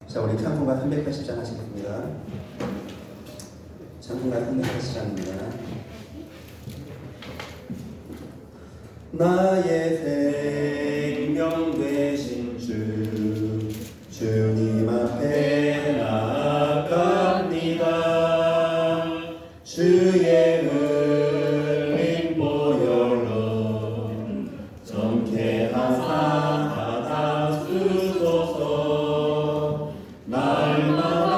자, 우리 찬송가 380장 하시겠습니다. 찬송가 380장입니다. 나의 생명 되신 주님 앞에 나아갑니다. 주의 흘린 보혈로 정케한 사 받아주소서. 날마다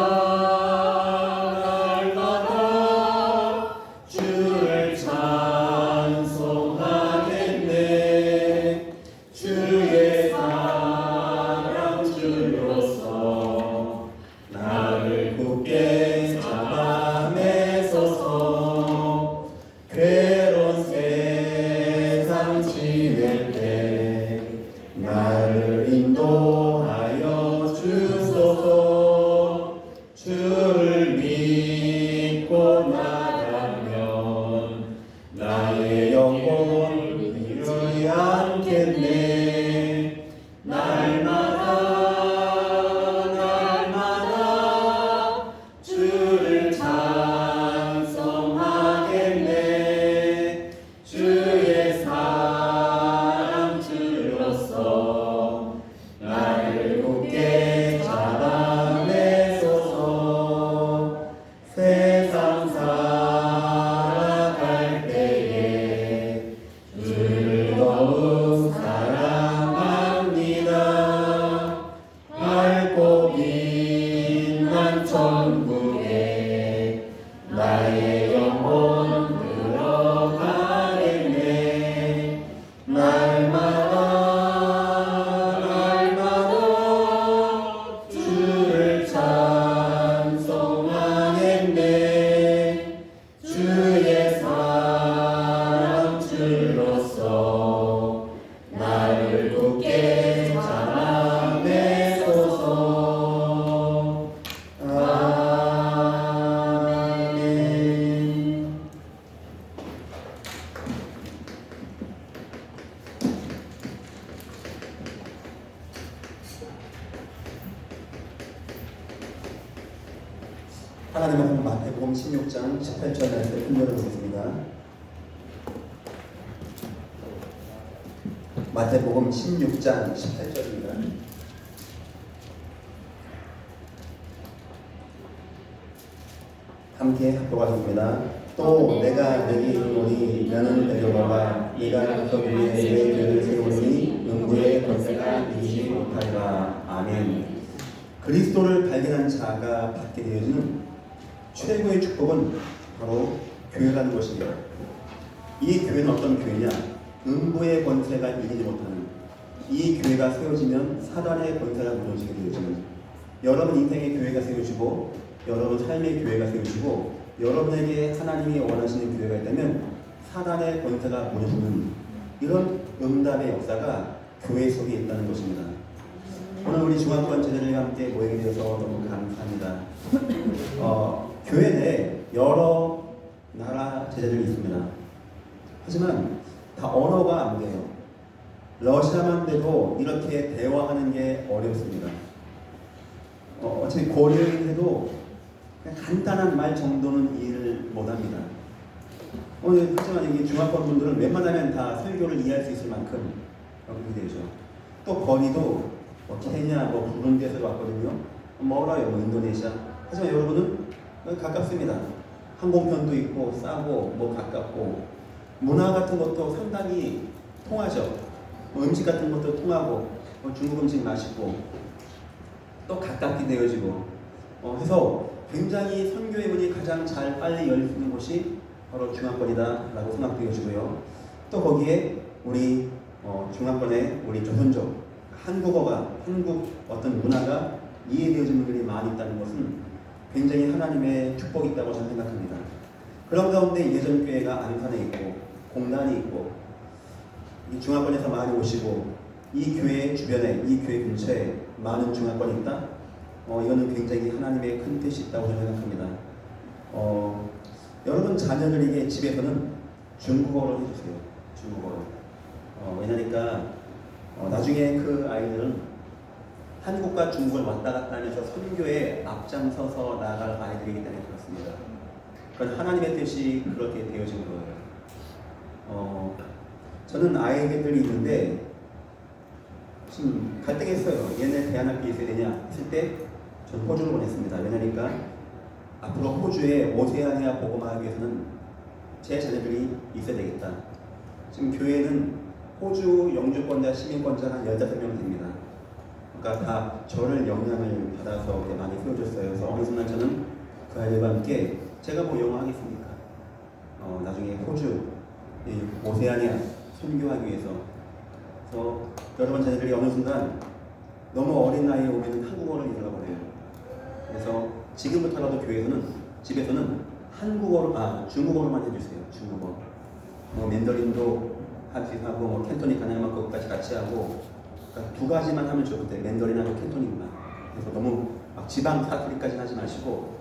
주를 찬송하겠네. 주의 사랑 주로서 나를 굳게 잡아내소서. 괴로운 세상 지낼 때 나를 인도하여 주소서. 주를 믿고 나가면 나의 영혼 이루지 않겠네. 날마다 주를 찬송하겠네. 주의 사랑 주로서 나를 굳게 잡아내소서. 세상 살아갈 때에 주를 더욱 사랑합니다. 밝고 빛난 천국에 나의 영혼 들어가겠네. 날마다 주를 찬송하겠네. 주의 사랑 주로서 나를 굳게 잡아내소서. 아멘. 하나님의 말씀 마태복음 16장 18절 말씀 분별해 보겠습니다. 마태복음 16장 18절입니다. 함께 합독하겠습니다. 또 내가 너희 이르노니 너는 내려가봐 네가 그 위에 내 죄를 세우니 음부의 권세가 이기지 못하리라. 아멘. 그리스도를 발견한 자가 받게 되어지는 최고의 축복은 바로 교회라는 것입니다. 이 교회는 어떤 교회냐? 음부의 권세가 이기지 못하는, 이 교회가 세워지면 사단의 권세가 무너지게 되어지는, 여러분 인생의 교회가 세워지고 여러분 삶의 교회가 세워지고 여러분에게 하나님이 원하시는 교회가 있다면 사단의 권세가 무너지는 이런 응답의 역사가 교회 속에 있다는 것입니다. 오늘 우리 중앙권 제자들과 함께 모이게 되어서 너무 감사합니다. 교회 내에 여러 나라 제자들이 있습니다. 하지만 다 언어가 안 돼요. 러시아만 돼도 이렇게 대화하는 게 어렵습니다. 어차피 고려인해도 간단한 말 정도는 이해를 못합니다. 하지만 이게 중화권 분들은 웬만하면 다 설교를 이해할 수 있을 만큼 그렇게 되죠. 또 거리도 케냐, 부룬디에서 왔거든요. 멀어요, 인도네시아. 하지만 여러분은 가깝습니다. 항공편도 있고 싸고 가깝고 문화 같은 것도 상당히 통하죠. 음식 같은 것도 통하고 중국 음식 맛있고 또 가깝게 되어지고 해서 굉장히 선교의 문이 가장 잘 빨리 열릴 수 있는 곳이 바로 중화권이다라고 생각되어지고요. 또 거기에 우리 중화권의 우리 조선족 한국어가 한국 어떤 문화가 이해되어지는 분들이 많이 있다는 것은 굉장히 하나님의 축복이 있다고 저는 생각합니다. 그런 가운데 예전 교회가 안산에 있고 공단이 있고 이 중화권에서 많이 오시고 이 교회 주변에 이 교회 근처에 많은 중화권이 있다. 이거는 굉장히 하나님의 큰 뜻이 있다고 저는 생각합니다. 여러분 자녀들에게 집에서는 중국어로 해주세요. 중국어로. 왜냐니까 나중에 그 아이들은 한국과 중국을 왔다 갔다 하면서 선교에 앞장서서 나아갈 아이들이기 때문에 그렇습니다. 그건 하나님의 뜻이 그렇게 되어진 거예요. 저는 아이들이 있는데 지금 갈등했어요. 얘네 대안할 게 있어야 되냐 했을 때 저는 호주를 보냈습니다. 왜냐니까 앞으로 호주에 오세아니아 복음화하기 위해서는 제 자녀들이 있어야 되겠다. 지금 교회는 호주 영주권자, 시민권자 한 15명 됩니다. 그러니까 다 저를 영향을 받아서 이렇게 많이 세워줬어요. 그래서 어느 순간 저는 그 아이들과 함께 제가 뭐 영어 하겠습니까? 나중에 호주, 오세아니아 선교하기 위해서. 그래서 여러분 자녀들이 어느 순간 너무 어린 나이에 오면 한국어를 잃어버려요. 그래서 지금부터라도 교회에서는, 집에서는 중국어로만 해주세요. 중국어. 맨더린도 하고, 캔토니 가능하면 그것까지 같이 하고, 그러니까 두 가지만 하면 좋은데 맨더린하고 캔토니만. 그래서 너무 막 지방 사투리까지 하지 마시고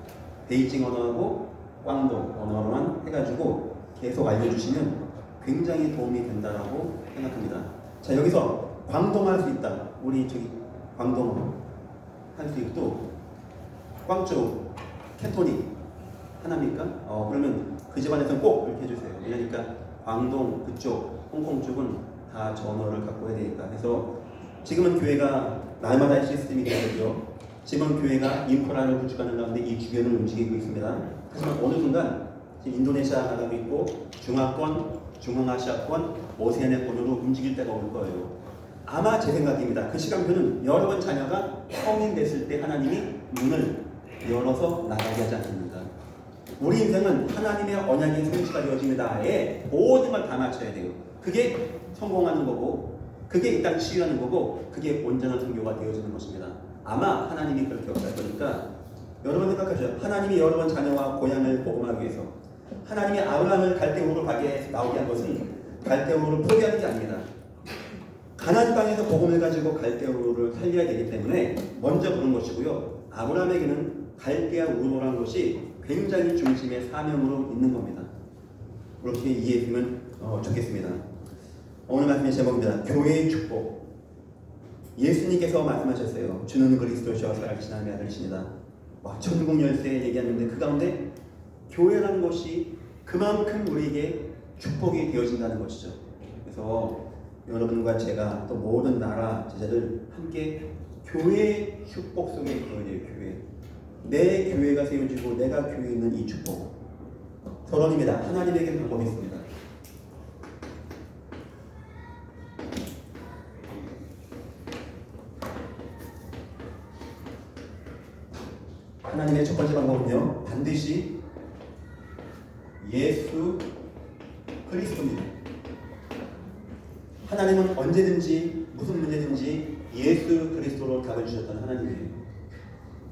베이징 언어하고 광동 언어로만 해가지고 계속 알려주시면 굉장히 도움이 된다라고 생각합니다. 자, 여기서 광동어 할 수 있다. 우리 저기 광동어 할 수 있고, 광주 캔토니 하나입니까? 그러면 그 집안에서는 꼭 이렇게 해주세요. 왜냐니까 광동 그쪽, 홍콩 쪽은 다 저 언어를 갖고 해야 되니까. 그래서 지금은 교회가 날마다 시스템이 되어있죠. 지금은 교회가 인프라를 구축하는 가운데 이 주변을 움직이고 있습니다. 하지만 어느 순간 지금 인도네시아 나가고 있고 중화권, 중앙아시아권, 오세아니아권으로 움직일 때가 올 거예요. 아마 제 생각입니다. 그 시간표는 여러분 자녀가 성인 됐을 때 하나님이 문을 열어서 나가게 하지 않습니다. 우리 인생은 하나님의 언약의 성취가 되어집니다에 모든 걸 다 맞춰야 돼요. 그게 성공하는 거고, 그게 이 땅 치유하는 거고, 그게 온전한 선교가 되어지는 것입니다. 아마 하나님이 그렇게 역사할 거니까 여러분 생각하죠. 하나님이 여러분 자녀와 고향을 복음하기 위해서, 하나님이 아브라함을 갈대우로 나오게 한 것은 갈대우를 포기하는 게 아닙니다. 가나안 땅에서 복음을 가지고 갈대우를 살려야 되기 때문에 먼저 부른 것이고요. 아브라함에게는 갈대아 우르라는 것이 굉장히 중심의 사명으로 있는 겁니다. 그렇게 이해했으면 좋겠습니다. 오늘 말씀의 제목입니다. 교회의 축복. 예수님께서 말씀하셨어요. 주는 그리스도시와 살아계신 하나님의 아들이십니다. 천국 열쇠 얘기하는데 그 가운데 교회라는 것이 그만큼 우리에게 축복이 되어진다는 것이죠. 그래서 여러분과 제가 또 모든 나라 제자들 함께 교회의 축복 속에 있어야 돼요. 교회. 내 교회가 세워지고 내가 교회에 있는 이 축복. 서론입니다. 하나님에게 방법이 있습니다. 하나님의 첫 번째 방법은요, 반드시 예수 그리스도입니다. 하나님은 언제든지 무슨 문제든지 예수 그리스도로 답을 주셨다는 하나님이에요.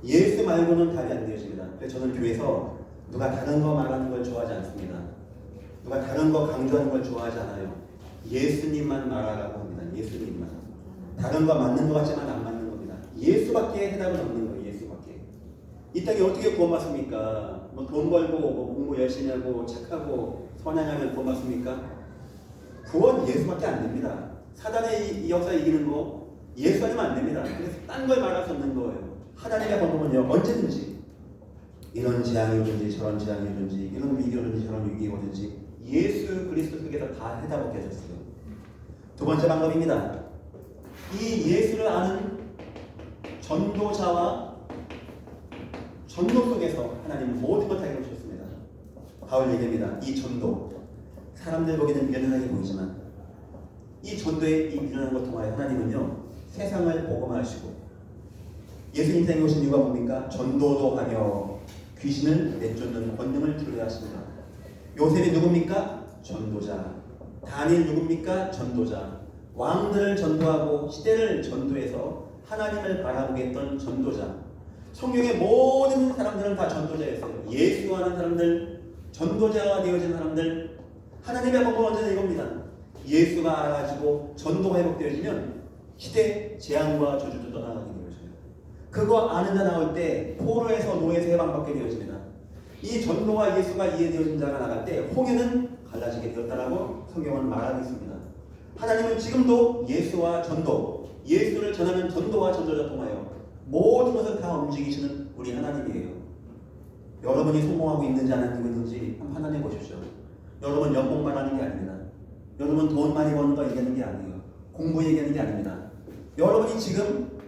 예수 말고는 답이 안 되어집니다. 그래서 저는 교회에서 누가 다른 거 말하는 걸 좋아하지 않습니다. 누가 다른 거 강조하는 걸 좋아하지 않아요. 예수님만 말하라고 합니다. 예수님만. 다른 거 맞는 거 같지만 안 맞는 겁니다. 예수밖에 해답은 없는 거예요. 예수밖에. 이 땅에 어떻게 구원받습니까? 돈 벌고 공부 열심히 하고 착하고 선행하면 구원받습니까? 구원 예수밖에 안 됩니다. 사단의 이 역사 이기는 거 예수 아니면 안 됩니다. 그래서 딴 걸 말할 수 없는 거예요. 하나님의 방법은요, 언제든지 이런 재앙이 오든지 저런 재앙이 오든지 이런 위기 오든지 저런 위기 오든지 예수 그리스도 속에서 다 해답을 하셨어요. 두 번째 방법입니다. 이 예수를 아는 전도자와 전도 속에서 하나님은 모든 걸 다 이루셨습니다. 바울 얘기합니다. 이 전도, 사람들 보기에는 미련하게 보이지만 이 전도에 이 미련한 것 통하여 하나님은요, 세상을 복음화하시고, 예수님 생에 오신 이유가 뭡니까? 전도도 하며 귀신을 내쫓는 권능을 주려 하십니다. 요셉이 누굽니까? 전도자. 다니엘 누굽니까? 전도자. 왕들을 전도하고 시대를 전도해서 하나님을 바라보게 했던 전도자. 성경의 모든 사람들은 다 전도자였어요. 예수하는 사람들, 전도자가 되어진 사람들. 하나님의 방법은 언제나 이겁니다. 예수가 알아지고 전도가 회복되어지면 시대 재앙과 저주도 떠나가게 되어져요. 그거 아는 자 나올 때 포로에서 노예에서 해방받게 되어집니다. 이 전도와 예수가 이해되어진 자가 나갈 때 홍해는 갈라지게 되었다라고 성경은 말하고 있습니다. 하나님은 지금도 예수와 전도, 예수를 전하는 전도와 전도자 통하여 모든 것을 다 움직이시는 우리 하나님이에요. 여러분이 성공하고 있는지 안 하고 있는지 한번 판단해 보십시오. 여러분 연봉만 하는 게 아닙니다. 여러분 돈 많이 버는 거 얘기하는 게 아니에요. 공부 얘기하는 게 아닙니다. 여러분이 지금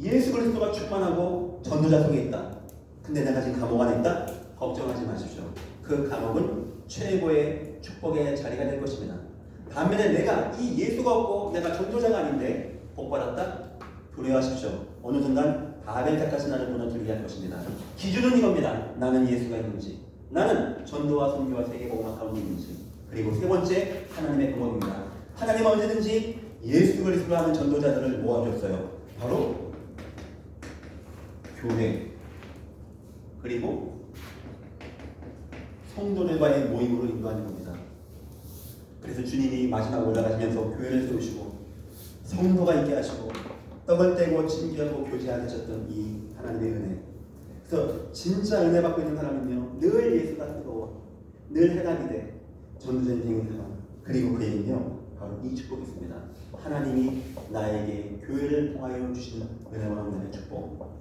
예수 그리스도가 충만하고 전도자 속에 있다. 근데 내가 지금 감옥 안에 있다? 걱정하지 마십시오. 그 감옥은 최고의 축복의 자리가 될 것입니다. 반면에 내가 이 예수가 없고 내가 전도자가 아닌데 복받았다? 두려워하십시오. 어느 순간 바벨탑같이 나를 무너뜨리게 할 것입니다. 기준은 이겁니다. 나는 예수가 있는지, 나는 전도와 선교와 세계복음화 가운데 있는지, 그리고 세 번째 하나님의 방법입니다. 하나님은 언제든지 예수 그리스도로 하는 전도자들을 모아줬어요. 바로 교회 그리고 성도들과의 모임으로 인도하는 겁니다. 그래서 주님이 마지막 올라가시면서 교회를 세우시고 성도가 있게 하시고 떡을 떼고 친교하고 교제하게 하셨던 이 하나님의 은혜. 그래서 진짜 은혜 받고 있는 사람은요, 늘 예수가 뜨거워, 늘 해답이 돼. 전도전쟁의 상황. 그리고 그 얘기는요, 바로 이 축복이 있습니다. 하나님이 나에게 교회를 통하여 주시는 은혜와 은혜의 축복.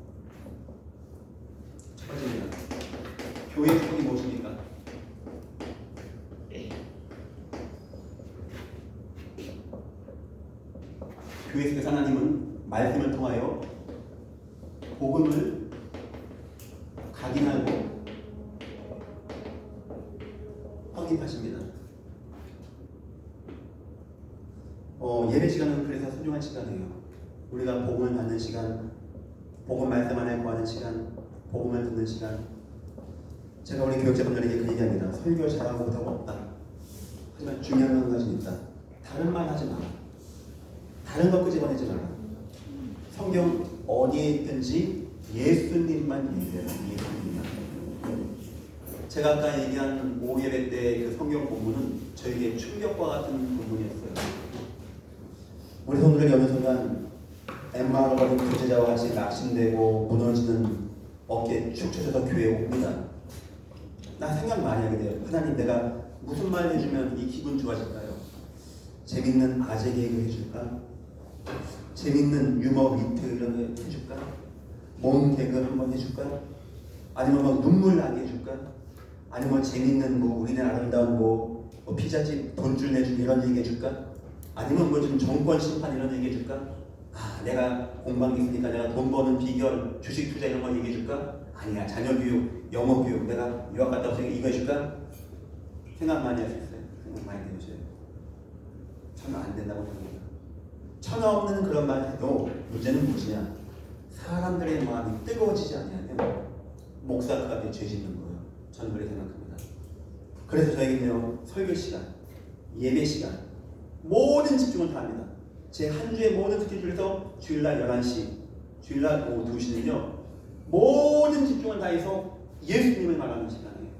첫 번째입니다. 교회의 축복이 무엇입니까? 교회 속에서 하나님은 말씀을 통하여 복음을 각인하고 확인하십니다. 예배 시간은 그래서 소중한 시간이에요. 우리가 복음을 받는 시간, 복음 말씀 안에 구하는 시간, 복음을 듣는 시간. 제가 우리 교육자분들에게 그 얘기합니다. 설교 잘하고 못하고 없다. 하지만 중요한 한 가지 있다. 다른 말 하지 마라. 다른 것 끄집어내지 마라. 성경 어디에 있든지 예수님만 얘기해라. 예수님만. 제가 아까 얘기한 5예배 때 그 성경 본문은 저에게 충격과 같은 본문이었어요. 우리 성도들이 어느 순간 엠마오로 걸린 교제자와 같이 낙심되고 무너지는 어깨에 축 처져서 교회에 옵니다. 나 생각 많이 하게 돼요. 하나님, 내가 무슨 말 해주면 이 기분 좋아질까요? 재밌는 아재 개그 해줄까? 재밌는 유머 위트 이런 거 해줄까? 몽 개그 한번 해줄까? 아니면 막 눈물 나게 해줄까? 아니면 재밌는 우리는 아름다운 피자집 돈줄 내준 이런 얘기 해줄까? 아니면 좀 정권 심판 이런 얘기 해줄까? 내가 공방이 있으니까 내가 돈 버는 비결, 주식 투자 이런 거 얘기해 줄까? 아니야, 자녀 교육, 영어 교육, 내가 유학 갔다 왔으니까 이거 해줄까? 생각 많이 하셨어요. 생각 많이 해보세요. 전혀 안 된다고 생각합니다. 천하 없는 그런 말 해도 문제는 무엇이냐? 사람들의 마음이 뜨거워지지 않으면 목사가 그렇게 죄 짓는 거예요. 저는 그렇게 생각합니다. 그래서 저에게는요, 설교 시간, 예배 시간, 모든 집중을 다 합니다. 제 한 주의 모든 스케줄에서 주일날 11시, 주일날 오후 2시는요, 모든 집중을 다해서 예수님을 말하는 시간이에요.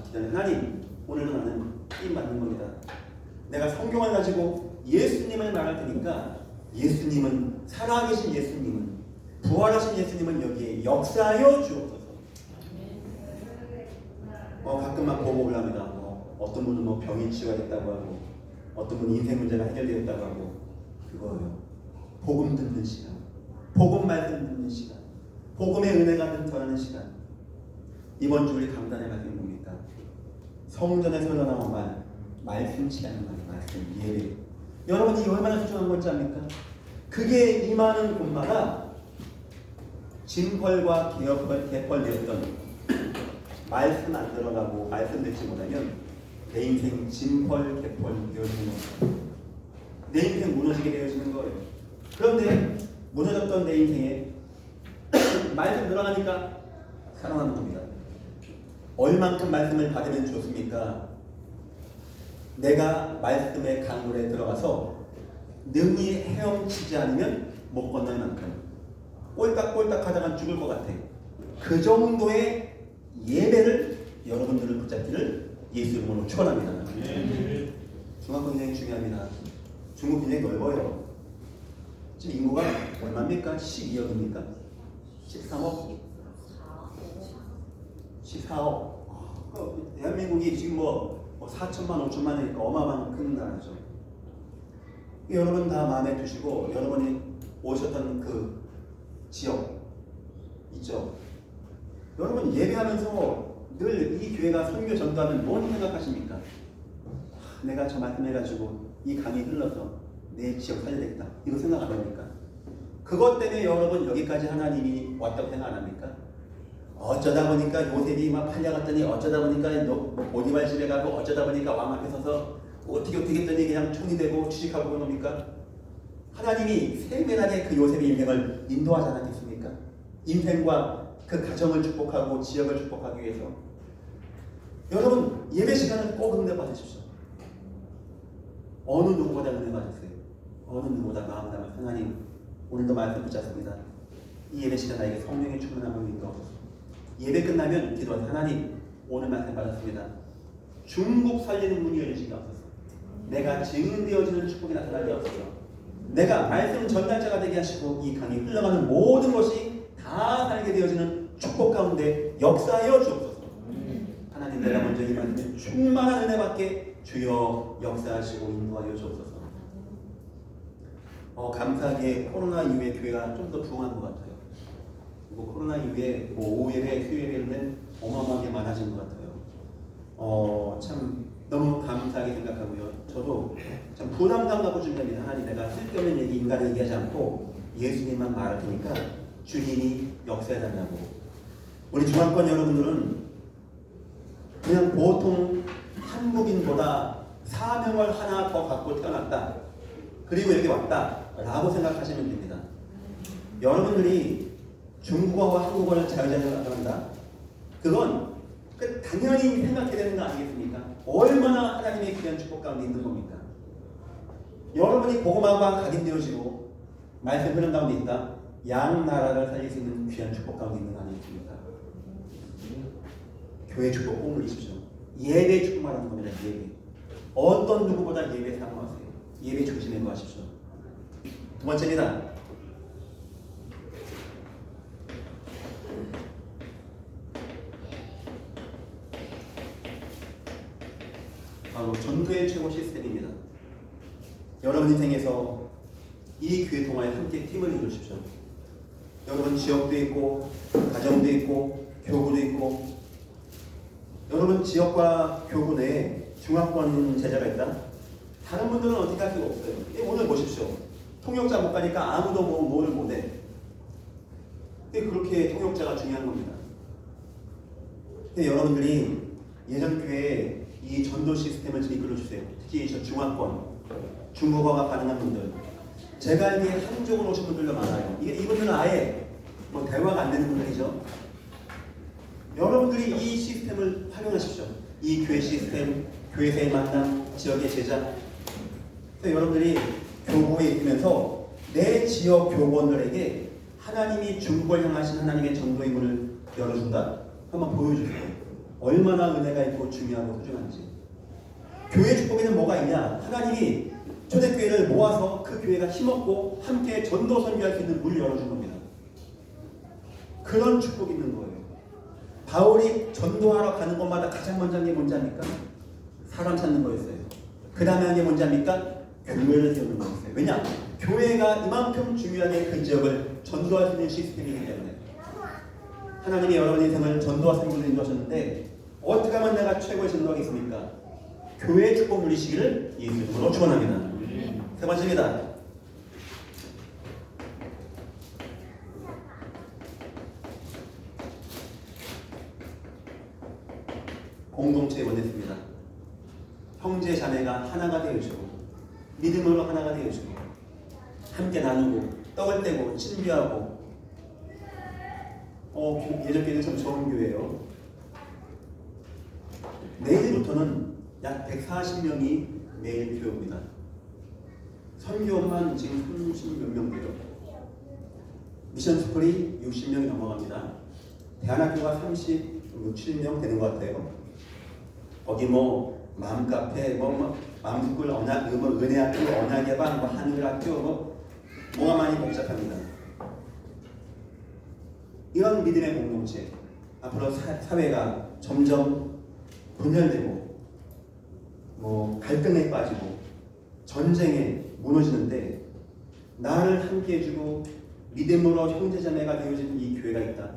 기도하는 하나님, 오늘은 나는 힘 받는 겁니다. 내가 성경을 가지고 예수님을 말할 테니까 예수님은, 살아계신 예수님은, 부활하신 예수님은 여기에 역사하여 주옵소서. 가끔 막 보고 올랍니다. 어떤 분은 병이 치유됐다고 하고, 어떤 분은 인생 문제가 해결되었다고 하고, 그거예요. 복음 듣는 시간, 복음 말씀 듣는 시간, 복음의 은혜가 전하는 시간. 이번 주 우리 강단의 말씀이 뭡니까? 성전에서 흘러나온 말씀 시간인 말이에요. 말씀, 예배. 여러분이 얼마나 소중한 건지 압니까? 그게 임하는 곳마다 진펄과 개펄되었던 말씀 안 들어가고 말씀 듣지 못하면 내 인생 진펄 개펄 되어지는 거예요. 내 인생 무너지게 되어지는 거예요. 그런데 무너졌던 내 인생에 말씀 들어가니까 살아나는 겁니다. 얼만큼 말씀을 받으면 좋습니까? 내가 말씀의 강물에 들어가서 능히 헤엄치지 않으면 못 건널 만큼 꼴딱꼴딱 하다가 죽을 것 같아. 그 정도의 예배를 여러분들을 붙잡기를 예수 이름으로 축원합니다. 중앙 굉장히 중요합니다. 중국 굉장히 넓어요. 지금 인구가 얼마입니까? 12억입니까? 13억? 14억. 대한민국이 지금 4천만, 5천만이니까 어마어마한 큰 나라죠. 여러분 다 마음에 두시고 여러분이 오셨던 그 지역 있죠. 여러분 예배하면서 늘 이 교회가 선교 전도하면 뭔 생각하십니까? 내가 저 말씀해가지고 이 강이 흘러서 내 지역 살려야겠다 이거 생각 안 합니까? 그것 때문에 여러분 여기까지 하나님이 왔다고 생각 안 합니까? 어쩌다 보니까 요셉이 막 팔려갔더니 어쩌다 보니까 보디발 집에 가고 어쩌다 보니까 왕 앞에 서서 어떻게 했더니 그냥 총이 되고 취직하고 그럽니까? 하나님이 세밀하게 그 요셉의 인생을 인도하지 않았겠습니까? 인생과 그 가정을 축복하고 지역을 축복하기 위해서 여러분 예배 시간을 꼭 은혜 받으십시오. 어느 누구보다 은혜 받으세요. 어느 누구보다 마음 담아 하나님 오늘도 말씀 붙잡습니다. 이 예배 시간 나에게 성령의 충만함을 인도하소서. 예배 끝나면 기도한 하나님 오늘 말씀 받았습니다. 중국 살리는 문이 열리시게 하소서. 내가 증인되어지는 축복이 나타나게 하소서. 내가 말씀 전달자가 되게 하시고 이 강이 흘러가는 모든 것이 다 살게 되어지는 축복 가운데 역사하여 주옵소서. 하나님 내가 먼저 이 말씀에 충만한 은혜 받게 주여 역사하시고 인도하여 주옵소서. 감사하게 코로나 이후에 교회가 좀 더 부흥한 것 같아요. 그리고 코로나 이후에 오후 예배, 수요 예배는 어마어마하게 많아진 것 같아요. 참 너무 감사하게 생각하고요. 저도 참 부담감 갖고 준비합니다. 하나님 내가 쓸데없는 얘기 인간의 얘기하지 않고 예수님만 말할 테니까 주님이 역사해달라고. 우리 중앙권 여러분들은 그냥 보통 한국인보다 사명을 하나 더 갖고 태어났다. 그리고 여기 왔다 라고 생각하시면 됩니다. 여러분들이 중국어와 한국어를 자유자재로 한다. 그건 당연히 생각해야 되는 거 아니겠습니까? 얼마나 하나님의 귀한 축복 가운데 있는 겁니까? 여러분이 복음화가 각인되어지고 말씀 흐름 가운데 있다. 양 나라를 살릴 수 있는 귀한 축복 가운데 있는 거 아니겠습니까? 교회 축복 꼭 누리십시오. 예배 축복 말하는 겁니다. 예배. 어떤 누구보다 예배 사랑하세요. 예배 중심에 거하십시오. 두 번째입니다. 바로 전도의 최고 시스템입니다. 여러분 인생에서 이 교회 동아에 함께 팀을 이루십시오. 여러분 지역도 있고 가정도 있고 교구도 있고 여러분 지역과 교구 내에 중앙권 제자가 있다. 다른 분들은 어떻게 할 수가 없어요. 오늘 보십시오. 통역자 못 가니까 아무도 뭐를 못해. 그렇게 통역자가 중요한 겁니다. 여러분들이 예전 교회에 이 전도 시스템을 좀 이끌어주세요. 특히 저 중앙권, 중국어가 가능한 분들. 제가 알기에 한쪽으로 오신 분들도 많아요. 이분들은 아예 대화가 안 되는 분들이죠. 여러분들이 이 시스템을 활용하십시오. 이 교회 시스템, 교회에서의 만남, 지역의 제자. 여러분들이 교구에 있으면서 내 지역 교구원들에게 하나님이 중국을 향하신 하나님의 전도의 문을 열어준다. 한번 보여주세요. 얼마나 은혜가 있고 중요하고 소중한지. 교회 축복에는 뭐가 있냐? 하나님이 초대교회를 모아서 그 교회가 힘없고 함께 전도 선교할 수 있는 문을 열어준 겁니다. 그런 축복이 있는 거예요. 바울이 전도하러 가는 곳마다 가장 먼저 한 게 뭔지 압니까? 사람 찾는 거였어요. 그 다음에 한 게 뭔지 압니까? 교회를 세우는 거였어요. 왜냐? 교회가 이만큼 중요하게 그 지역을 전도할 수 있는 시스템이기 때문에. 하나님이 여러분 인생을 전도와 선교로 인도하셨는데 어떻게 하면 내가 최고의 전도하겠습니까? 교회의 축복 누리시기를 예수 이름으로 축원합니다. 세 번째입니다. 공동체에 원했습니다. 형제 자매가 하나가 되어주고 믿음으로 하나가 되어주고 함께 나누고 떡을 떼고 친교하고 예전 교회는 참 좋은 교회예요. 내일부터는 약 140명이 매일 교회 옵니다. 선교만 지금 30몇 명 돼요. 미션 스쿨이 60명이 넘어갑니다. 대안학교가 36명 되는 것 같아요. 거기 마음 카페, 마음 스쿨, 은혜학교, 언약예방, 하늘학교, 뭐가 많이 복잡합니다. 이런 믿음의 공동체, 앞으로 사회가 점점 분열되고 갈등에 빠지고 전쟁에 무너지는데 나를 함께 해주고 믿음으로 형제자매가 되어진 이 교회가 있다.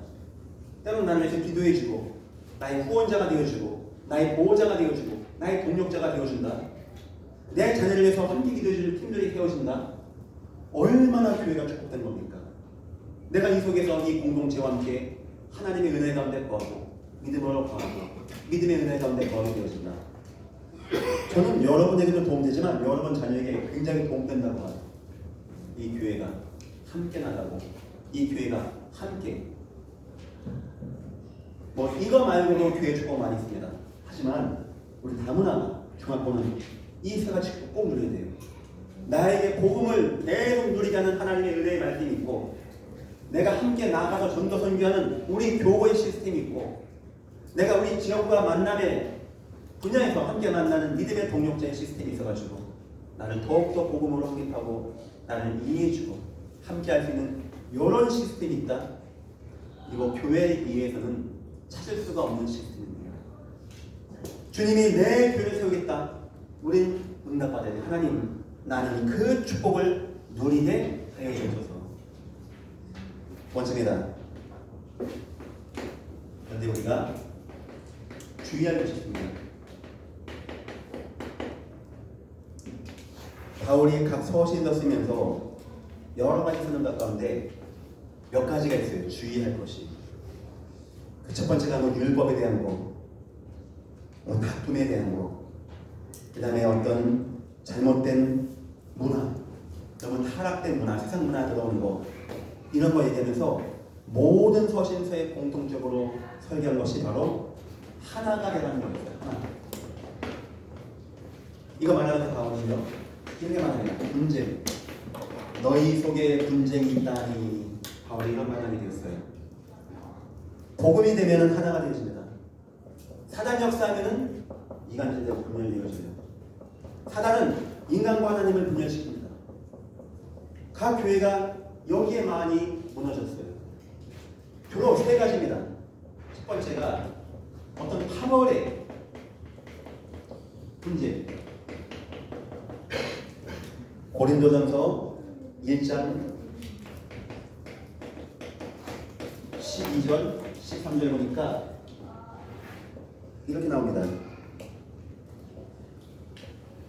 때로는 나를 위해서 기도해주고 나의 후원자가 되어주고 나의 보호자가 되어주고 나의 동력자가 되어준다. 내 자녀를 위해서 함께 기도해줄 팀들이 되어진다. 얼마나 교회가 축복된 겁니까? 내가 이 속에서 이 공동체와 함께 하나님의 은혜 가운데 거하고 믿음으로 거하고 믿음의 은혜 가운데 거하게 되어진다. 저는 여러분에게도 도움되지만 여러분 자녀에게 굉장히 도움된다고 봐요. 이 교회가 함께 나가고 이 교회가 함께 뭐 이거 말고도 교회 축복 많이 있습니다. 하지만 우리 다문화 중학교는 이 세 가지 꼭 누려야 돼요. 나에게 복음을 계속 누리게 하는 하나님의 은혜의 말씀이 있고 내가 함께 나가서 전도 선교하는 우리 교회 시스템이 있고 내가 우리 지역과 만남의 분야에서 함께 만나는 믿음의 동력자의 시스템이 있어가지고 나를 더욱더 복음으로 확립하고 나를 이해해주고 함께 할 수 있는 이런 시스템이 있다. 이거 교회에 의해서는 찾을 수가 없는 시스템입니다. 주님이 내 교회를 세우겠다. 우린 응답받아야 돼. 하나님 나는 그 축복을 누리게 하여 주셔서. 번째입니다. 그런데 우리가 주의할 것이 있습니다. 바울이 각 서신을 쓰면서 여러 가지 쓰는 것 가운데 몇 가지가 있어요. 주의할 것이. 그 첫 번째가 뭐 율법에 대한 거, 뭐 다툼에 대한 거, 그 다음에 어떤 잘못된 문화, 너무 타락된 문화, 세상 문화 들어오는 거, 이런 거 얘기하면서 모든 서신서에 공통적으로 설계한 것이 바로 하나가 되라는 거였어요. 하나. 이거 말하면서 바울은요, 이렇게 말합니다. 분쟁. 너희 속에 분쟁이 있다니. 바울이 이런 말하게 되었어요. 복음이 되면 하나가 되어집니다. 사단 역사하면은 이간질되고 분열되어져요. 사단은 인간과 하나님을 분열시킵니다. 각 교회가 여기에 많이 무너졌어요. 주로 세 가지입니다. 첫 번째가 어떤 파벌의 분쟁. 고린도전서 1장 12절 13절 보니까 이렇게 나옵니다.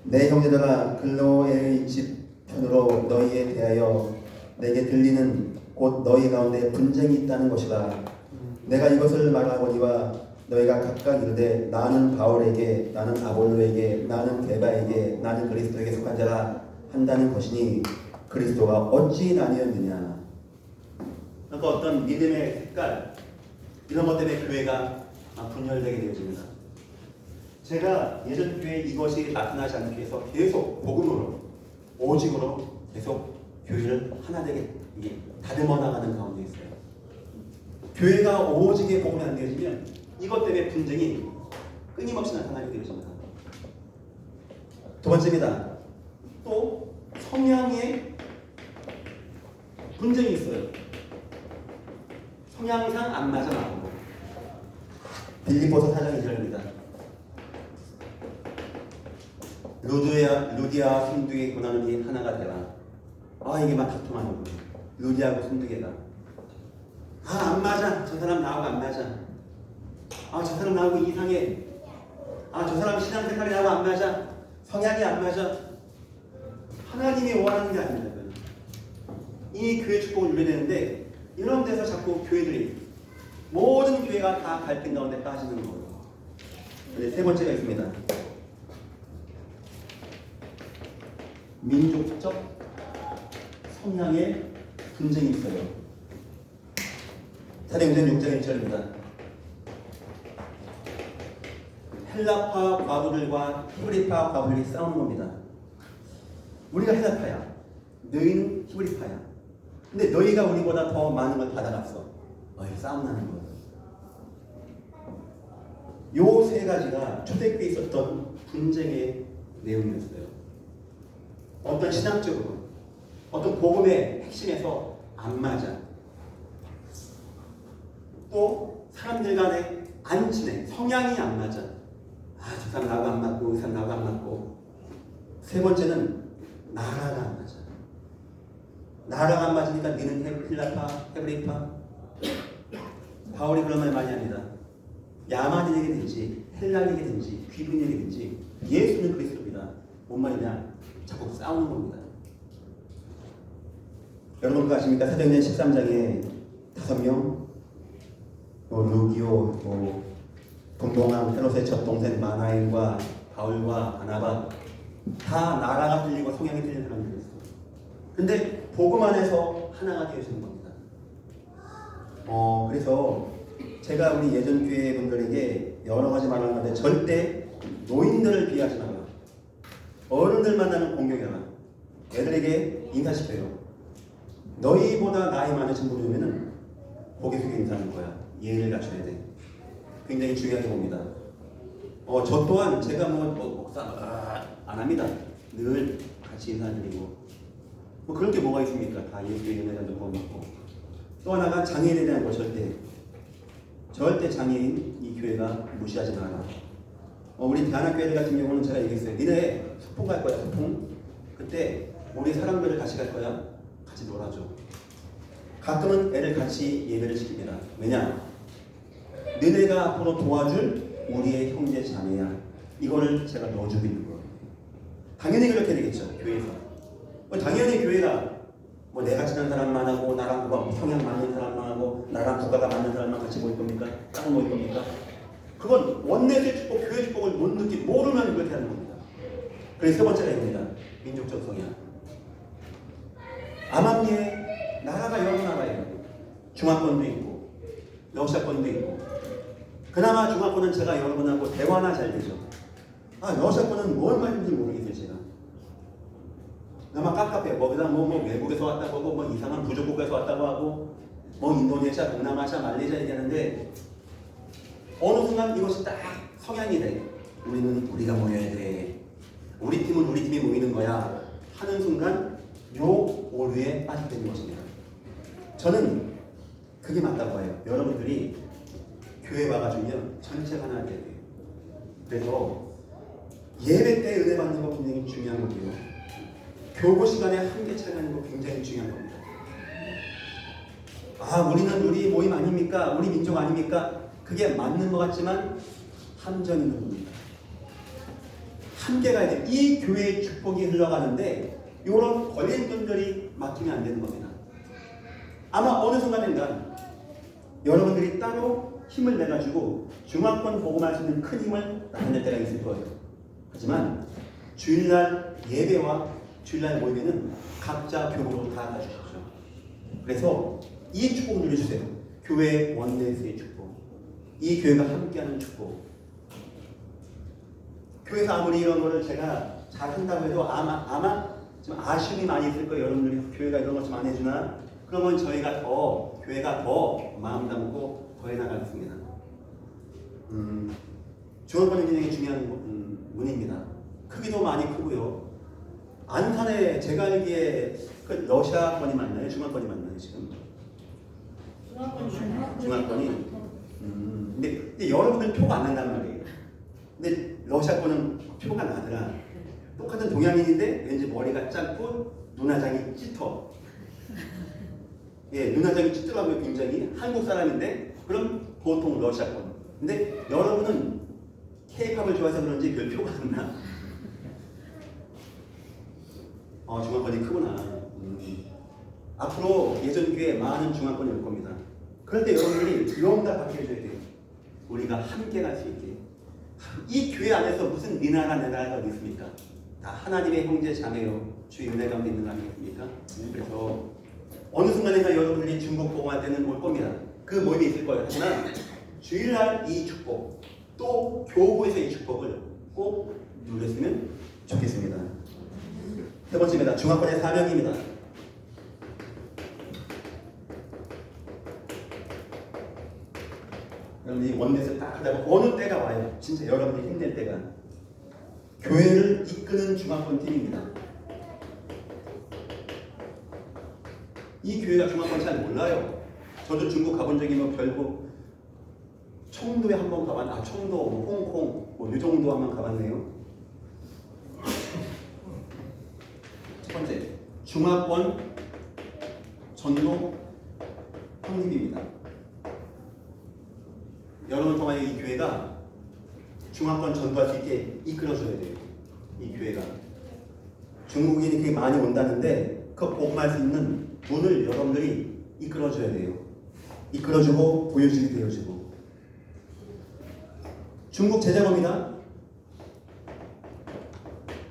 내 형제들아 글로의 집 편으로 너희에 대하여 내게 들리는 곧 너희 가운데 분쟁이 있다는 것이다. 내가 이것을 말하거니와 너희가 각각 이르되 나는 바울에게 나는 아볼로에게 나는 게바에게 나는 그리스도에게 속한 자라 한다는 것이니 그리스도가 어찌 나뉘었느냐. 그러니까 어떤 믿음의 색깔 이런 것 때문에 교회가 분열되게 되어집니다. 제가 예전 교회 이것이 나타나지 않기 위해서 계속 복음으로 오직으로 계속 교회를 하나 되게 다듬어 나가는 가운데 있어요. 교회가 오직의 복음이 안 되어지면 이것 때문에 분쟁이 끊임없이 나타나게 되어집니다. 두 번째입니다. 또 성향의 분쟁이 있어요. 성향상 안 맞아 나오고. 빌립보서 4장 2절입니다. 루디아와 순두에 권하는 이 하나가 되라. 이게 막 다툼하는 거예요. 루디아하고 순두개가 안 맞아. 저 사람 나하고 안 맞아. 저 사람 나하고 이상해. 저 사람 신앙 생활이 나하고 안 맞아. 성향이 안 맞아. 하나님이 원하는 게 아닙니다. 이 교회 축복을 누려야 되는데 이런 데서 자꾸 교회들이 모든 교회가 다 갈등 가운데 빠지는 거예요. 세 번째가 있습니다. 민족적 성향의 분쟁이 있어요. 사도행전 6장 1절입니다. 헬라파 과부들과 히브리파 과부들이 싸우는 겁니다. 우리가 헬라파야. 너희는 히브리파야. 근데 너희가 우리보다 더 많은 걸 받아갔어. 싸움 나는 거예요. 요 세 가지가 초대교회에 있었던 분쟁의 내용이었어요. 어떤 신학적으로, 어떤 복음의 핵심에서 안 맞아. 또 사람들 간에 안 친해. 성향이 안 맞아. 저 사람 나하고 안 맞고, 이 사람 나하고 안 맞고. 세 번째는 나라가 안 맞아. 나랑 안 맞으니까 너는 힐라파, 헤브리파. 바울이 그런 말 많이 합니다. 야만인에게든지 헬라인에게든지 귀분에게든지 예수는 그리스도입니다. 뭔 말이냐? 자꾸 싸우는 겁니다. 여러분 그거 아십니까? 사도행전 13장에 5명 루기오, 동동왕 헤롯의 젖동생 마나엘과 바울과 바나바 다 나라가 틀리고 성향이 틀린 사람들이었어요. 근데 복음 안에서 하나가 되어지는 겁니다. 그래서 제가 우리 예전 교회 분들에게 여러 가지 말하는데 절대 노인들을 비하하지 마라. 어른들 만나는 공경이라. 애들에게 인사시켜요. 너희보다 나이 많으신 분이면은 고개 숙여 인사하는 거야. 예의를 갖춰야 돼. 굉장히 중요하게 봅니다. 저 또한 제가 목사 안 합니다. 늘 같이 인사드리고 그런 게 뭐가 있습니까? 다 예수의 은혜를 보고 또 하나가 장애인에 대한 거 절대 장애인 이 교회가 무시하지 마라. 우리 대안학교회 같은 경우는 제가 얘기했어요. 니네 소풍 갈 거야 소풍. 그때 우리 사람들을 같이 갈 거야. 같이 놀아줘. 가끔은 애를 같이 예배를 시킵니다. 왜냐? 너네가 앞으로 도와줄 우리의 형제 자매야. 이거를 제가 넣어주고 있는 거예요. 당연히 그렇게 되겠죠. 교회에서. 당연히 교회가 내가 친한 사람만 하고 나랑 성향 맞는 사람만 하고 나랑 국가가 맞는 사람만 같이 모일 겁니까? 딱 모일 겁니까? 그건 원내의 축복, 교회 축복을 못 모르면 그렇게 하는 겁니다. 그래서 세 번째가 있습니다. 민족적 성향. 암암리에 나라가 여러 나라예요. 중화권도 있고 러시아권도 있고. 그나마 중화권은 제가 여러분하고 대화나 잘 되죠. 러시아권은 뭘 말인지 모르겠어요. 제가 아마 깝깝해요. 그다음 외국에서 왔다고 하고 이상한 부족국에서 왔다고 하고 인도네시아, 동남아시아, 말레이시아 얘기하는데 어느 순간 이것이 딱 성향이 돼. 우리가 모여야 돼. 우리 팀은 우리 팀이 모이는 거야. 하는 순간 요 오류에 빠지게 되는 것입니다. 저는 그게 맞다고 봐요. 여러분들이 교회 와가지고요 전체가 하나 돼야 돼요. 그래서 예배 때 은혜 받는 거 굉장히 중요한 거고요. 교고 시간에 한계 차이하는 거 굉장히 중요한 겁니다. 우리는 우리 모임 아닙니까? 우리 민족 아닙니까? 그게 맞는 것 같지만 함정이 있는 겁니다. 한계가 있는 이 교회의 축복이 흘러가는데 이런 걸린 분들이 맡기면 안 되는 겁니다. 아마 어느 순간인가 여러분들이 따로 힘을 내가지고 중화권 복음할 수 있는 큰 힘을 나타낼 때가 있을 거예요. 하지만 주일날 예배와 주일날 모임에는 각자 교회로 다 가주십시오. 그래서 이 축복을 누려주세요. 교회 원내에서의 축복, 이 교회가 함께하는 축복. 교회에서 아무리 이런 거를 제가 잘 한다고 해도 아마 좀 아쉬움이 많이 있을 거예요. 여러분들이 교회가 이런 것 좀 안 해주나? 그러면 교회가 더 마음 담고 더 해나가겠습니다. 중화권이 굉장히 중요한 문입니다. 크기도 많이 크고요. 안산에 제가 알기에 러시아권이 맞나요? 중화권이 맞나요 지금? 중화권이. 근데 여러분들 표가 안 난단 말이에요. 근데 러시아권은 표가 나더라. 똑같은 동양인인데 왠지 머리가 짧고 눈화장이 짙어. 눈화장이 짙더라고요. 굉장히 한국 사람인데 그럼 보통 러시아권. 근데 여러분은 K-팝을 좋아해서 그런지 별 표가 안 나. 중화권이 크구나. 앞으로 예전 교회에 많은 중화권이 올 겁니다. 그런데 여러분들이 용답 받게 해줘야 돼요. 우리가 함께 갈 수 있게. 이 교회 안에서 무슨 네 나라 내 나라가 어디 있습니까? 다 하나님의 형제 자매요. 주의 은혜 가운데 있는 거 아니겠습니까? 그래서 어느 순간에나 여러분들이 중국 복음할 때는 올 겁니다. 그 모임이 있을 거예요. 하지만 주일날 이 축복, 또 교구에서 이 축복을 꼭 누렸으면 좋겠습니다. 세 번째입니다. 중화권의 사명입니다. 여러분이 원내에서 딱 하다가 어느 때가 와요. 진짜 여러분이 힘낼 때가. 교회를 이끄는 중화권 팀입니다. 이 교회가 중화권 잘 몰라요. 저도 중국 가본 적이 별거 청도에 한번 청도, 홍콩, 이 정도 한번 가봤네요. 첫 번째, 중화권 전도 확립입니다. 여러분 동안 이 교회가 중화권 전도할 수 있게 이끌어줘야 돼요. 이 교회가 중국인이 되게 많이 온다는데 그 복음할 수 있는 문을 여러분들이 이끌어줘야 돼요. 이끌어주고 보여주게 되어주고. 중국 제자범이다.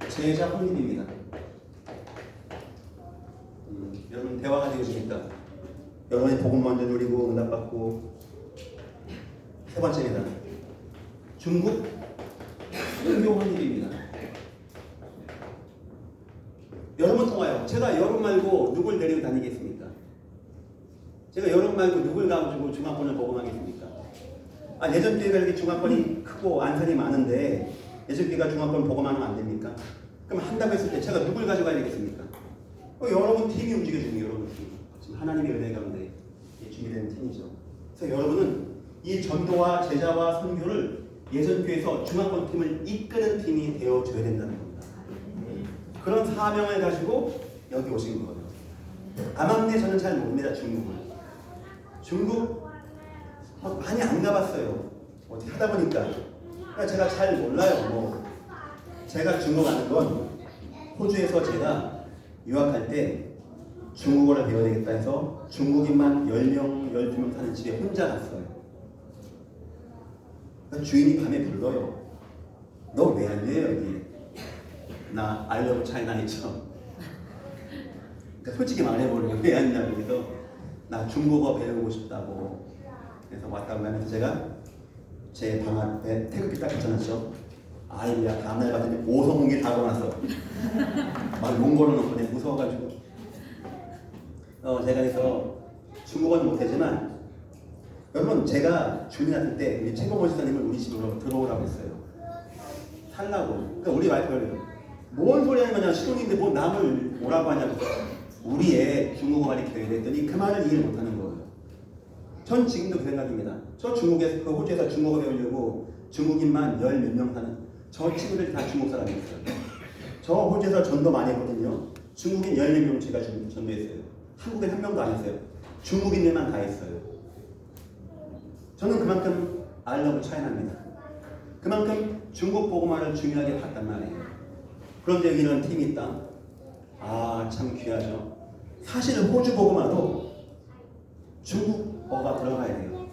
제자 확립입니다. 여러분 대화가 되어지니까 여러분이 복음 먼저 누리고 응답받고. 세 번째입니다. 중국 선교 확립입니다. 여러분 통하여 제가 여러분 말고 누굴 데리고 다니겠습니까? 제가 여러분 말고 누굴 가지고 중화권을 복음하겠습니까? 예전 교회가 이렇게 중화권이 크고 안산이 많은데 예전 교회가 중화권 복음하면 안 됩니까? 그럼 한다고 했을 때 제가 누굴 가져가야 되겠습니까? 여러분 팀이 움직여주는 여러분 팀. 지금 하나님의 은혜 가운데 준비된 팀이죠. 그래서 여러분은 이 전도와 제자와 선교를 예전 교회에서 중화권 팀을 이끄는 팀이 되어줘야 된다는 겁니다. 그런 사명을 가지고 여기 오신 거예요. 아맘네 저는 잘 모릅니다. 중국 많이 안 가봤어요. 어떻게 하다 보니까 제가 잘 몰라요. 제가 중국 아는 건 호주에서 제가 유학할 때 중국어를 배워야 되겠다 해서 중국인만 10명, 12명 사는 집에 혼자 갔어요. 주인이 밤에 불러요. 너 왜 왔냐 여기? 나 I love China 했죠. 그러니까 솔직히 말해보려고 왜 왔냐고. 그래서 나 중국어 배우고 싶다고. 그래서 왔다고 하면서 제가 제 방 앞에 태극기 딱 붙여놨죠. 아이고야 다음날 봤더니 오성공기 다 걸어놨어. 막 용거를 놓고 내가 무서워가지고. 제가 그래서 중국어는 못하지만 여러분 제가 주민 왔을 때 우리 최고모 지사님을 우리 집으로 들어오라고 했어요. 살라고. 그러니까 우리 와이프가 뭔 소리 하는 거냐 신혼인데 뭐 남을 오라고 하냐고. 우리 애 중국어 가르쳐야 됐더니 그 말을 이해를 못하는 거예요. 전 지금도 그 생각입니다. 저 중국에서 그 호주에서 중국어 배우려고 중국인만 10몇 명 사는 저 친구들 다 중국 사람이었어요. 저 호주에서 전도 많이 했거든요. 중국인 10몇 명 제가 전도했어요. 한국에 한 명도 안 했어요. 중국인들만 다 했어요. 저는 그만큼 I love China입니다. 그만큼 중국 복음화를 중요하게 봤단 말이에요. 그런데 여기 이런 팀이 있다. 참 귀하죠. 사실 호주 복음화도 중국어가 들어가야 돼요.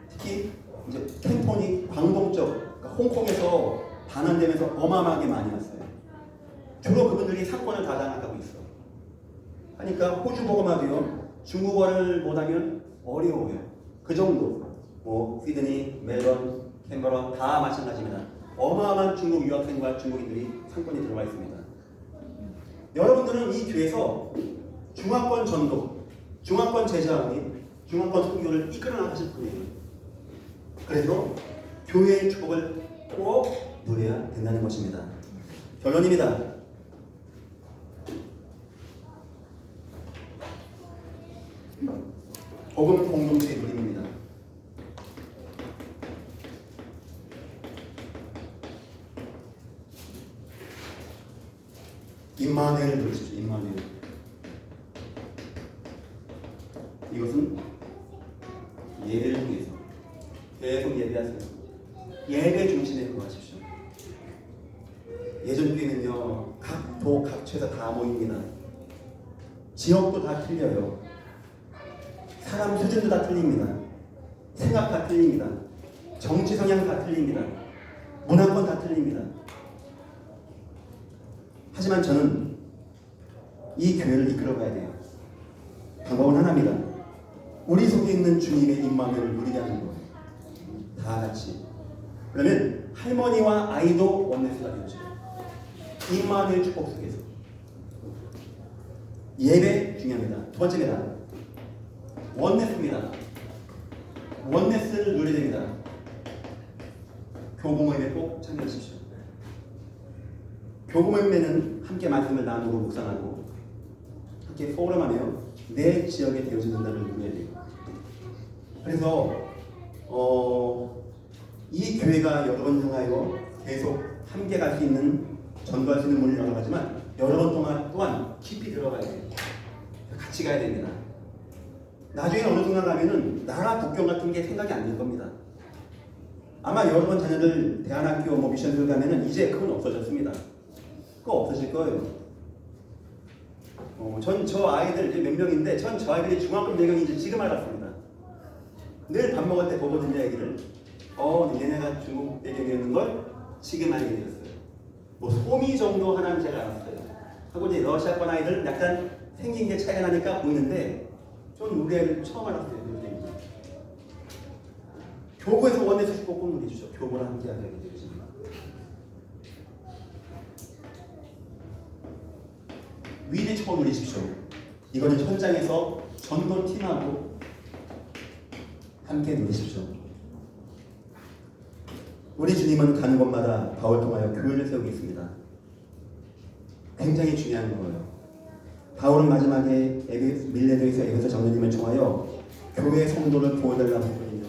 특히 이제 캔톤이 광동 쪽, 그러니까 홍콩에서 반환되면서 어마어마하게 많이 왔어요. 주로 그분들이 상권을 다 장악하고 있어. 그러니까 호주 복음화도요. 중국어를 못하면 어려워요. 그 정도. 시드니, 멜번, 캔버라 다 마찬가지입니다. 어마어마한 중국 유학생과 중국인들이 상권이 들어와 있습니다. 여러분들은 이 교회에서 중화권 전도, 중화권 제자원이 중화권 선교를 이끌어 나가실 분이에요. 그래서 교회의 축복을 꼭 누려야 된다는 것입니다. 결론입니다. 복음 공동체의 누림입니다. 임마누엘을 부르십시오. 임마누엘. 이것은 예배를 통해서 계속 예배하세요. 예배 중심에 거하십시오. 예전 교회는요, 각 도, 각 처에서 다 모입니다. 지역도 다 틀려요. 사람 수준도 다 틀립니다. 생각 다 틀립니다. 정치 성향 다 틀립니다. 문화권 다 틀립니다. 하지만 저는 이 교회를 이끌어가야 돼요. 방법은 하나입니다. 우리 속에 있는 주님의 임마누엘을 누리게 하는 거예요. 다 같이. 그러면 할머니와 아이도 원네스가 되어져요. 임마누엘 축복 속에서. 예배 중요합니다. 두 번째입니다. 원네스입니다. 원네스를 누려야 됩니다. 교구 모임에 꼭 참여하십시오. 교구 모임에는 함께 말씀을 나누고 묵상하고 함께 포럼하며 내 지역에 되어진 은혜를 누려야 돼요. 그래서 이 교회가 여러분 향하여 계속 함께 갈 수 있는 전도할 수 있는 문을 열어가지만 여러 번 동안 또한 깊이 들어가야 돼요. 같이 가야 됩니다. 나중에 어느 순간 가면은 나라 국경 같은 게 생각이 안 날 겁니다. 아마 여러분 자녀들 대안학교 뭐 미션들 가면은 이제 그건 없어졌습니다. 그거 없어질 거예요. 저 아이들 이제 몇 명인데 저 아이들이 중학교 배경인지 지금 알았습니다. 늘 밥 먹을 때 보거든요, 얘기를. 얘네가 중국 배경이었는 걸 지금 알게 되었어요. 뭐 소미 정도 하나는 제가 알았어요. 하고 이제 러시아권 아이들 약간 생긴 게 차이가 나니까 보이는데 전 우리 애들 처음 알았어요. 교구에서 원내 수십 꼭 공부해 주죠. 교구랑 함께 하게 되겠습니다. 위대 초보 누리십시오. 이거는 현장에서 전도팀하고 함께 누리십시오. 우리 주님은 가는 곳마다 바울 통하여 교회를 세우고 있습니다. 굉장히 중요한 거예요. 바울은 마지막에 밀레도에서 에베소 장로님을 통하여 교회 성도를 보호해달라고 했거든요.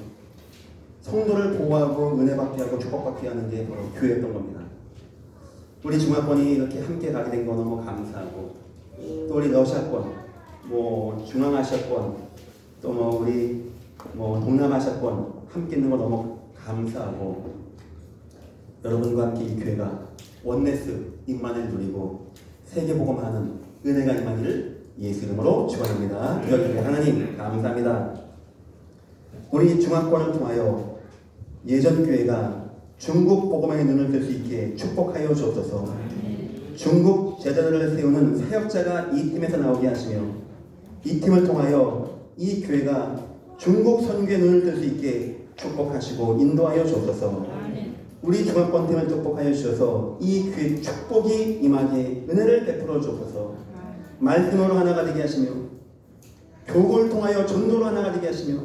성도를 보호하고 은혜 받게 하고 축복받게 하는 게 바로 교회였던 겁니다. 우리 중화권이 이렇게 함께 가게 된 거 너무 감사하고, 또 우리 러시아권, 뭐 중앙아시아권, 또 뭐 우리 뭐 동남아시아권 함께 있는 거 너무 감사하고, 여러분과 함께 이 교회가 원네스 임만을 누리고 세계복음하는 은혜가 임하기를 예수 이름으로 축원합니다. 기도드립니다. 하나님 감사합니다. 우리 중화권을 통하여 예전 교회가 중국 복음의 눈을 뜰 수 있게 축복하여 주옵소서. 중국 제자들을 세우는 사역자가 이 팀에서 나오게 하시며, 이 팀을 통하여 이 교회가 중국 선교의 눈을 뜰 수 있게 축복하시고 인도하여 주옵소서. 우리 중화권팀을 축복하여 주셔서 이 교회 축복이 임하게 은혜를 베풀어 주옵소서. 말씀으로 하나가 되게 하시며, 교구를 통하여 전도로 하나가 되게 하시며,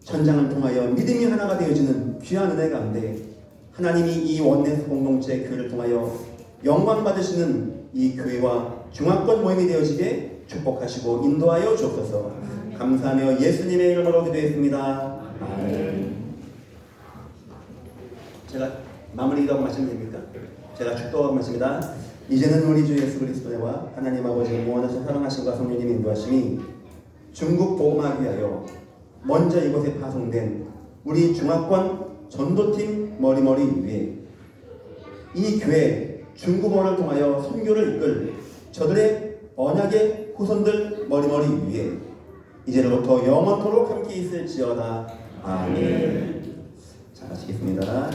전장을 통하여 믿음이 하나가 되어지는 귀한 은혜 가운데 하나님이 이 원네스 공동체 교회를 통하여 영광 받으시는 이 교회와 중화권 모임이 되어지게 축복하시고 인도하여 주옵소서. 감사하며 예수님의 이름으로 기도했습니다. 아멘. 제가 마무리 기도하고 마치면 됩니까? 제가 축도하고 마칩니다. 이제는 우리 주 예수 그리스도와 하나님 아버지의 무한하신 사랑하심과 성령님 인도하심이 중국 복음하기 위하여 먼저 이곳에 파송된 우리 중화권 전도팀 머리머리 위에 이 교회 중국어를 통하여 선교를 이끌 저들의 언약의 후손들 머리머리 위에 이제로부터 영원토록 함께 있을지어다. 아멘. 자, 마치겠습니다.